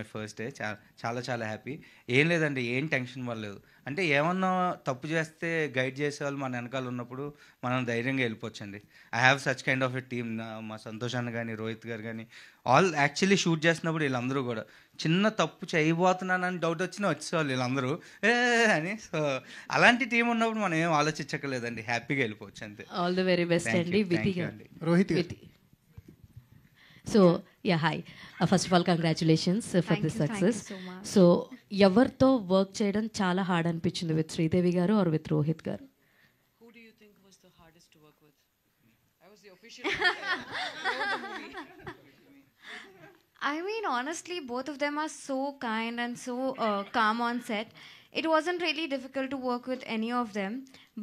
My first day. చాలా చాలా happy. ఏం లేదండి, ఏం టెన్షన్ పడలేదు. అంటే ఏమన్నా తప్పు చేస్తే గైడ్ చేసేవాళ్ళు మన వెనకాల ఉన్నప్పుడు మనం ధైర్యంగా వెళ్ళిపోవచ్చండి. I have such kind of a team. మా సంతోష్ అన్న కానీ, రోహిత్ గారు కానీ, ఆల్ యాక్చువల్లీ షూట్ చేస్తున్నప్పుడు వీళ్ళందరూ కూడా చిన్న తప్పు చేయబోతున్నానని డౌట్ వచ్చినా వచ్చేవాళ్ళు వీళ్ళందరూ ఏ అని. సో అలాంటి టీం ఉన్నప్పుడు మనం ఏం ఆలోచించక్కర్లేదండి, హ్యాపీగా వెళ్ళిపోవచ్చు అంతే. ఆల్ ది వెరీ బెస్ట్ అండి. Rohit so yeah hi, first of all congratulations for this success. So ఎవరితో వర్క్ చేయడం చాలా హార్డ్ అనిపించింది, విత్ శ్రీదేవి గారు ఆర్ విత్ రోహిత్ గారు? Who do you think was the hardest to work with? I was the official. I mean, honestly, both of them are so kind and so calm on set. It wasn't really difficult to work with any of them,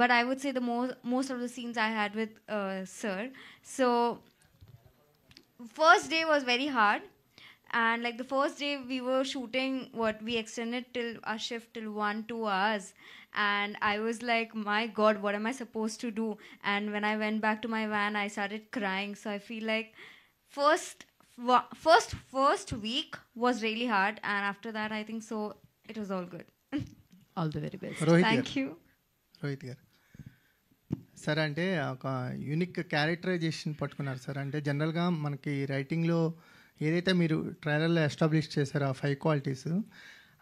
but I would say the most of the scenes I had with Sir. So, first day was very hard, and like the first day we were shooting, we extended till our shift till 1-2 hours, and I was like, my God, what am I supposed to do? And when I went back to my van, I started crying. So I feel like first week was really hard, and after that I think so it was all good. All the very best. Thank you. Rohit గారు sir, అంటే ఒక unique characterisation పట్టుకున్నారు sir. అంటే జనరల్గా మనకి రైటింగ్లో ఏదైతే మీరు ట్రైలర్లో ఎస్టాబ్లిష్ చేశారో ఆ 5 క్వాలిటీస్,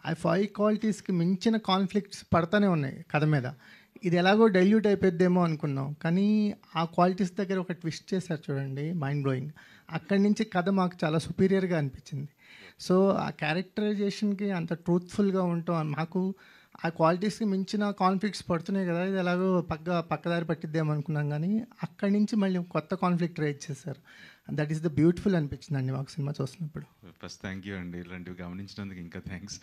ఆ 5 క్వాలిటీస్కి మించిన కాన్ఫ్లిక్ట్స్ పడతానే ఉన్నాయి కథ మీద. ఇది ఎలాగో డైల్యూట్ అయిపోద్దేమో అనుకున్నాం, కానీ ఆ క్వాలిటీస్ దగ్గర ఒక ట్విస్ట్ చేశారు చూడండి, మైండ్ బ్లోయింగ్. అక్కడి నుంచి కథ మాకు చాలా సుపీరియర్గా అనిపించింది. సో ఆ క్యారెక్టరైజేషన్కి అంత ట్రూత్ఫుల్గా ఉంటాం, మాకు ఆ క్వాలిటీస్కి మించిన కాన్ఫ్లిక్ట్స్ పడుతున్నాయి కదా, ఇది ఎలాగో పక్కదారి పట్టిద్దేమో అనుకున్నాం, కానీ అక్కడి నుంచి మళ్ళీ కొత్త కాన్ఫ్లిక్ట్ రేజ్ చేశారు. దట్ ఈస్ ద బ్యూటిఫుల్ అనిపించిందండి మాకు సినిమా చూస్తున్నప్పుడు. ఫస్ట్ థ్యాంక్ యూ అండి, ఇలాంటివి గమనించినందుకు ఇంకా థ్యాంక్స్.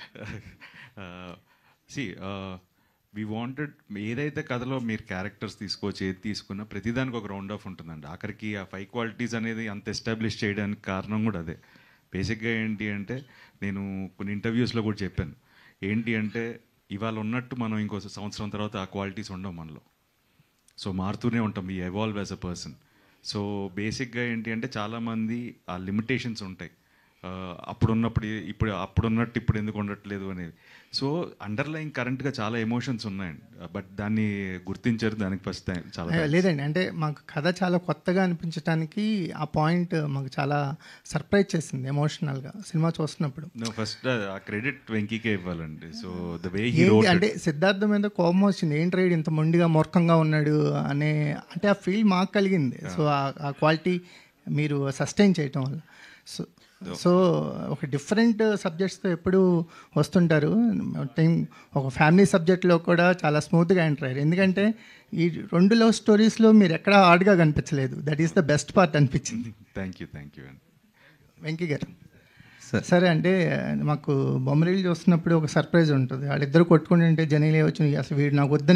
వీ వాంటెడ్ ఏదైతే కథలో మీరు క్యారెక్టర్స్ తీసుకోవచ్చు, ఏది తీసుకున్నా ప్రతిదానికి ఒక రౌండ్ ఆఫ్ ఉంటుందండి. ఆఖరికి ఆ 5 క్వాలిటీస్ అనేది అంత ఎస్టాబ్లిష్ చేయడానికి కారణం కూడా అదే. బేసిక్గా ఏంటి అంటే, నేను కొన్ని ఇంటర్వ్యూస్లో కూడా చెప్పాను, ఏంటి అంటే ఇవాళ ఉన్నట్టు మనం ఇంకో సంవత్సరం తర్వాత ఆ క్వాలిటీస్ ఉండవు మనలో. సో మారుతూనే ఉంటాం, we evolve as a person. So బేసిక్గా ఏంటి అంటే చాలామంది ఆ లిమిటేషన్స్ ఉంటాయి, అప్పుడున్నట్టు ఇప్పుడు ఎందుకు ఉండట్లేదు అనేది. సో అండర్లైన్ కరెంట్గా చాలా ఎమోషన్స్ ఉన్నాయండి, బట్ దాన్ని గుర్తించారు. దానికి ఫస్ట్ చాలా లేదండి, అంటే మాకు కథ చాలా కొత్తగా అనిపించడానికి ఆ పాయింట్ మాకు చాలా సర్ప్రైజ్ చేసింది ఎమోషనల్గా సినిమా చూస్తున్నప్పుడు. ఫస్ట్ ఆ క్రెడిట్ వెంకీకే ఇవ్వాలండి. So the way he wrote, అంటే సిద్ధార్థ మీద కోపం వచ్చింది, ఏంటి రైడ్ ఇంత మొండిగా మూర్ఖంగా ఉన్నాడు అనే, అంటే ఆ ఫీల్ మాకు కలిగింది. సో ఆ క్వాలిటీ మీరు సస్టైన్ చేయటం వల్ల. సో ఒక డిఫరెంట్ సబ్జెక్ట్స్తో ఎప్పుడు వస్తుంటారు, ఒక ఫ్యామిలీ సబ్జెక్ట్లో కూడా చాలా స్మూత్గా ఎంటర్ అయ్యారు. ఎందుకంటే ఈ 2 లవ్ స్టోరీస్లో మీరు ఎక్కడా హార్డ్గా కనిపించలేదు, that is the best part అనిపించింది. థ్యాంక్ యూ అండి. వెంకీ గారు సరే, అంటే మాకు బొమ్మరీలు చూస్తున్నప్పుడు ఒక సర్ప్రైజ్ ఉంటుంది, వాళ్ళిద్దరు కొట్టుకుంటుంటే జనీలే వచ్చి అసలు వీడు నాకు వద్దని